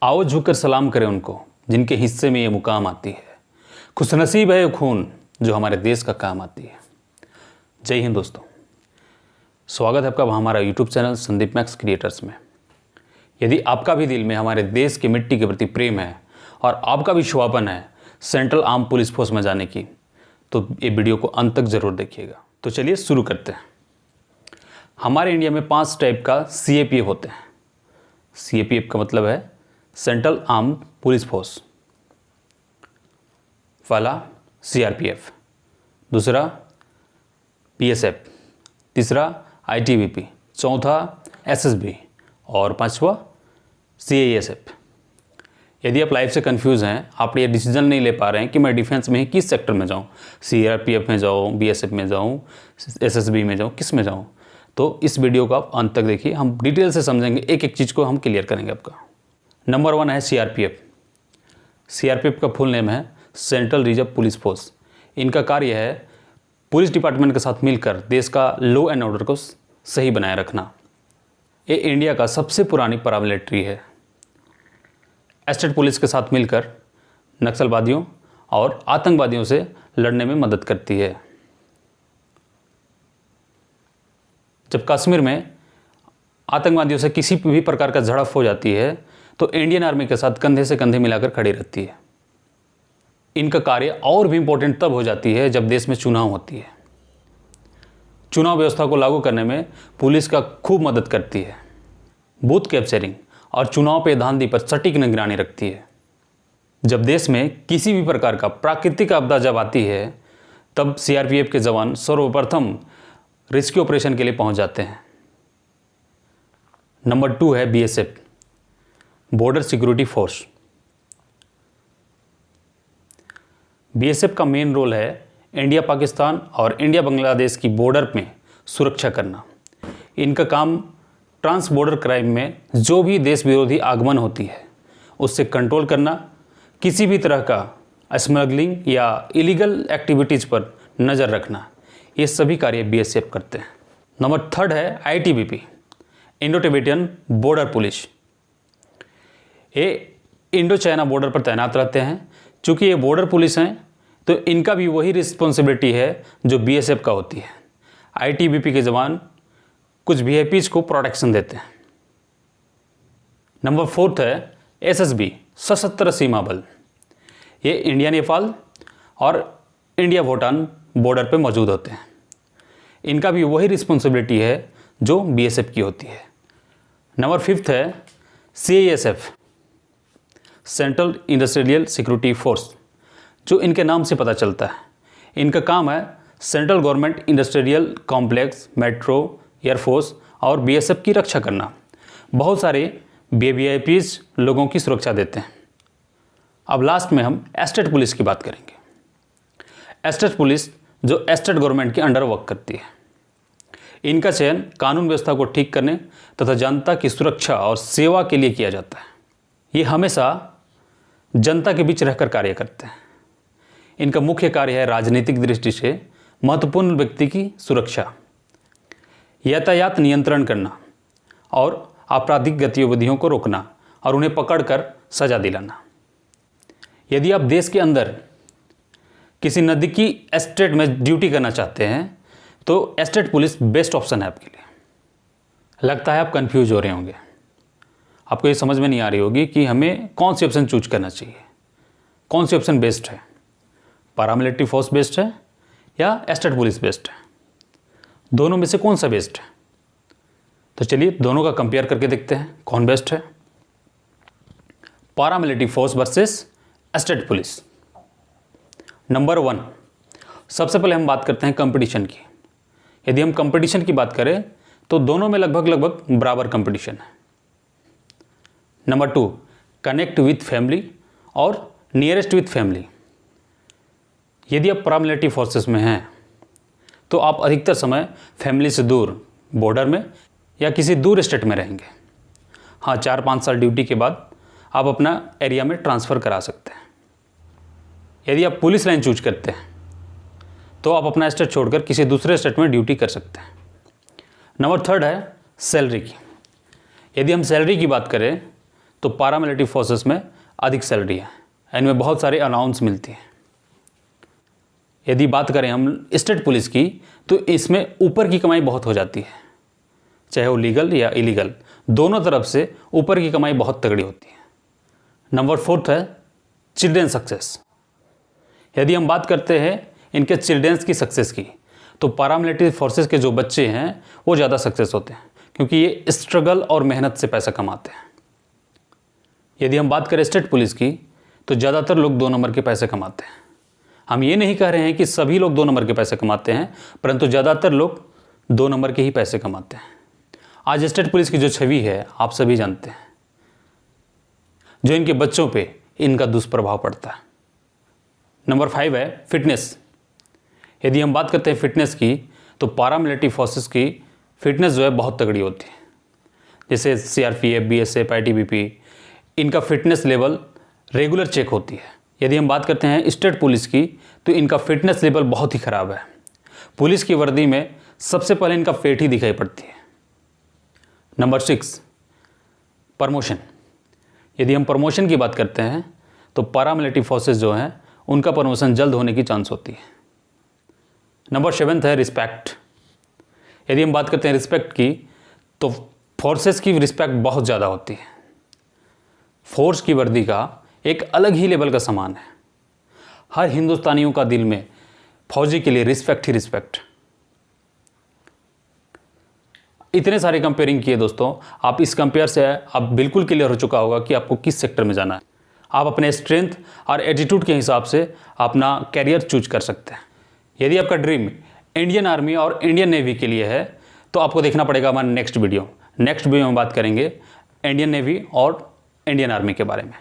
आओ झुककर सलाम करें उनको जिनके हिस्से में ये मुकाम आती है। खुशनसीब है खून जो हमारे देश का काम आती है। जय हिंद दोस्तों, स्वागत है आपका हमारा YouTube channel Sandeep max creators में। यदि आपका भी दिल में हमारे देश की मिट्टी के प्रति प्रेम है और आपका भी शुभापन है सेंट्रल आर्म पुलिस फोर्स में जाने की, तो ये वीडियो को अंत तक ज़रूर देखिएगा। तो चलिए शुरू करते हैं। हमारे इंडिया में 5 टाइप का CAPF होते हैं। CAPF का मतलब है सेंट्रल आर्म पुलिस फोर्स। पहला CRPF, दूसरा PSF, तीसरा ITBP, चौथा SSB और पांचवा CISF। यदि आप लाइफ से कंफ्यूज हैं, आप ये डिसीजन नहीं ले पा रहे हैं कि मैं डिफेंस में ही किस सेक्टर में जाऊं, CRPF में जाऊं, BSF में जाऊं, SSB में जाऊं, किस में जाऊं, तो इस वीडियो को आप अंत तक देखिए। हम डिटेल से समझेंगे, एक एक चीज़ को हम क्लियर करेंगे आपका। नंबर 1 है CRPF। CRPF का फुल नेम है सेंट्रल रिजर्व पुलिस फोर्स। इनका कार्य है पुलिस डिपार्टमेंट के साथ मिलकर देश का लॉ एंड ऑर्डर को सही बनाए रखना। ये इंडिया का सबसे पुरानी पैरामिलिट्री है। स्टेट पुलिस के साथ मिलकर नक्सलवादियों और आतंकवादियों से लड़ने में मदद करती है। जब कश्मीर में आतंकवादियों से किसी भी प्रकार का झड़प हो जाती है तो इंडियन आर्मी के साथ कंधे से कंधे मिलाकर खड़ी रहती है। इनका कार्य और भी इम्पोर्टेंट तब हो जाती है जब देश में चुनाव होती है। चुनाव व्यवस्था को लागू करने में पुलिस का खूब मदद करती है। बूथ कैप्चरिंग और चुनाव पे धांधली पर सटीक निगरानी रखती है। जब देश में किसी भी प्रकार का प्राकृतिक आपदा जब आती है तब CRPF के जवान सर्वप्रथम रेस्क्यू ऑपरेशन के लिए पहुंच जाते हैं। नंबर 2 है BSF, border security force. BSF का मेन रोल है इंडिया पाकिस्तान और इंडिया बांग्लादेश की बॉर्डर में सुरक्षा करना। इनका काम ट्रांस बॉर्डर क्राइम में जो भी देश विरोधी आगमन होती है उससे कंट्रोल करना, किसी भी तरह का स्मगलिंग या इलीगल एक्टिविटीज़ पर नज़र रखना, ये सभी कार्य BSF करते हैं। नंबर 3 है ITBP, Indo Tibetan border police. ये इंडो चाइना बॉर्डर पर तैनात रहते हैं। चूँकि ये बॉर्डर पुलिस हैं तो इनका भी वही रिस्पॉन्सिबिलिटी है जो BSF का होती है। ITBP के जवान कुछ VIPs को प्रोटेक्शन देते हैं। नंबर 4 है SSB, सशस्त्र सीमा बल। ये इंडिया नेपाल और इंडिया भूटान बॉर्डर पे मौजूद होते हैं। इनका भी वही रिस्पॉन्सिबिलिटी है जो BSF की होती है। नंबर 5 है CISF, central industrial security force, जो इनके नाम से पता चलता है। इनका काम है central government industrial complex, metro, air force और BSF की रक्षा करना। बहुत सारे VIPs लोगों की सुरक्षा देते हैं। अब लास्ट में हम स्टेट पुलिस की बात करेंगे। स्टेट पुलिस जो स्टेट गवर्नमेंट के अंडर वर्क करती है। इनका चयन कानून व्यवस्था को ठीक करने तथा जनता की सुरक्षा और सेवा के लिए किया जाता है। ये हमेशा जनता के बीच रहकर कार्य करते हैं। इनका मुख्य कार्य है राजनीतिक दृष्टि से महत्वपूर्ण व्यक्ति की सुरक्षा, यातायात नियंत्रण करना और आपराधिक गतिविधियों को रोकना और उन्हें पकड़कर सजा दिलाना। यदि आप देश के अंदर किसी नज़दीकी स्टेट में ड्यूटी करना चाहते हैं तो स्टेट पुलिस बेस्ट ऑप्शन है आपके लिए। लगता है आप कंफ्यूज हो रहे होंगे, आपको ये समझ में नहीं आ रही होगी कि हमें कौन सी ऑप्शन चूज करना चाहिए, कौन सी ऑप्शन बेस्ट है, पैरामिलिट्री फोर्स बेस्ट है या स्टेट पुलिस बेस्ट है, दोनों में से कौन सा बेस्ट है। तो चलिए दोनों का कंपेयर करके देखते हैं कौन बेस्ट है। Paramilitary force versus state police. Number 1, सबसे पहले हम बात करते हैं कंपटीशन की। यदि हम कंपटीशन की बात करें तो दोनों में लगभग बराबर कंपटीशन है। नंबर 2, कनेक्ट विथ फैमिली और नियरेस्ट विथ फैमिली। यदि आप पैरामिलिट्री फोर्सेस में हैं तो आप अधिकतर समय फैमिली से दूर बॉर्डर में या किसी दूर स्टेट में रहेंगे। हाँ, 4-5 साल ड्यूटी के बाद आप अपना एरिया में ट्रांसफ़र करा सकते हैं। यदि आप पुलिस लाइन चूज करते हैं तो आप अपना स्टेट छोड़कर किसी दूसरे स्टेट में ड्यूटी कर सकते हैं। नंबर 3 है सैलरी की। यदि हम सैलरी की बात करें तो पारामिलिट्री फोर्सेस में अधिक सैलरी है, इनमें बहुत सारे अलाउंस मिलती हैं। यदि बात करें हम स्टेट पुलिस की, तो इसमें ऊपर की कमाई बहुत हो जाती है, चाहे वो लीगल या इलीगल, दोनों तरफ से ऊपर की कमाई बहुत तगड़ी होती है। नंबर 4 है चिल्ड्रेन सक्सेस। यदि हम बात करते हैं इनके चिल्ड्रेंस की सक्सेस की, तो पारामिलिट्री फोर्सेस के जो बच्चे हैं वो ज़्यादा सक्सेस होते हैं, क्योंकि ये स्ट्रगल और मेहनत से पैसा कमाते हैं। यदि हम बात करें स्टेट पुलिस की, तो ज़्यादातर लोग 2 नंबर के पैसे कमाते हैं। हम ये नहीं कह रहे हैं कि सभी लोग 2 नंबर के पैसे कमाते हैं, परंतु ज़्यादातर लोग 2 नंबर के ही पैसे कमाते हैं। आज स्टेट पुलिस की जो छवि है आप सभी जानते हैं, जो इनके बच्चों पे इनका दुष्प्रभाव पड़ता है। नंबर 5 है फिटनेस। यदि हम बात करते हैं फिटनेस की, तो पारामिलिट्री फोर्सेस की फिटनेस जो है बहुत तगड़ी होती है, जैसे CRPF, BSF, ITBP, इनका फिटनेस लेवल रेगुलर चेक होती है। यदि हम बात करते हैं स्टेट पुलिस की, तो इनका फिटनेस लेवल बहुत ही ख़राब है। पुलिस की वर्दी में सबसे पहले इनका पेट ही दिखाई पड़ती है। Number 6 promotion. यदि हम प्रमोशन की बात करते हैं, तो पारामिलिट्री फोर्सेस जो हैं उनका प्रमोशन जल्द होने की चांस होती है। नंबर 7 है रिस्पेक्ट। यदि हम बात करते हैं रिस्पेक्ट की, तो फोर्सेस की रिस्पेक्ट बहुत ज़्यादा होती है। फोर्स की वर्दी का एक अलग ही लेवल का सम्मान है। हर हिंदुस्तानियों का दिल में फौजी के लिए रिस्पेक्ट ही रिस्पेक्ट। इतने सारे कंपेयरिंग किए दोस्तों, आप इस कंपेयर से आप बिल्कुल क्लियर हो चुका होगा कि आपको किस सेक्टर में जाना है। आप अपने स्ट्रेंथ और एटीट्यूड के हिसाब से अपना कैरियर चूज कर सकते हैं। यदि आपका ड्रीम इंडियन आर्मी और इंडियन नेवी के लिए है, तो आपको देखना पड़ेगा हमारा नेक्स्ट वीडियो में बात करेंगे इंडियन नेवी और इंडियन आर्मी के बारे में।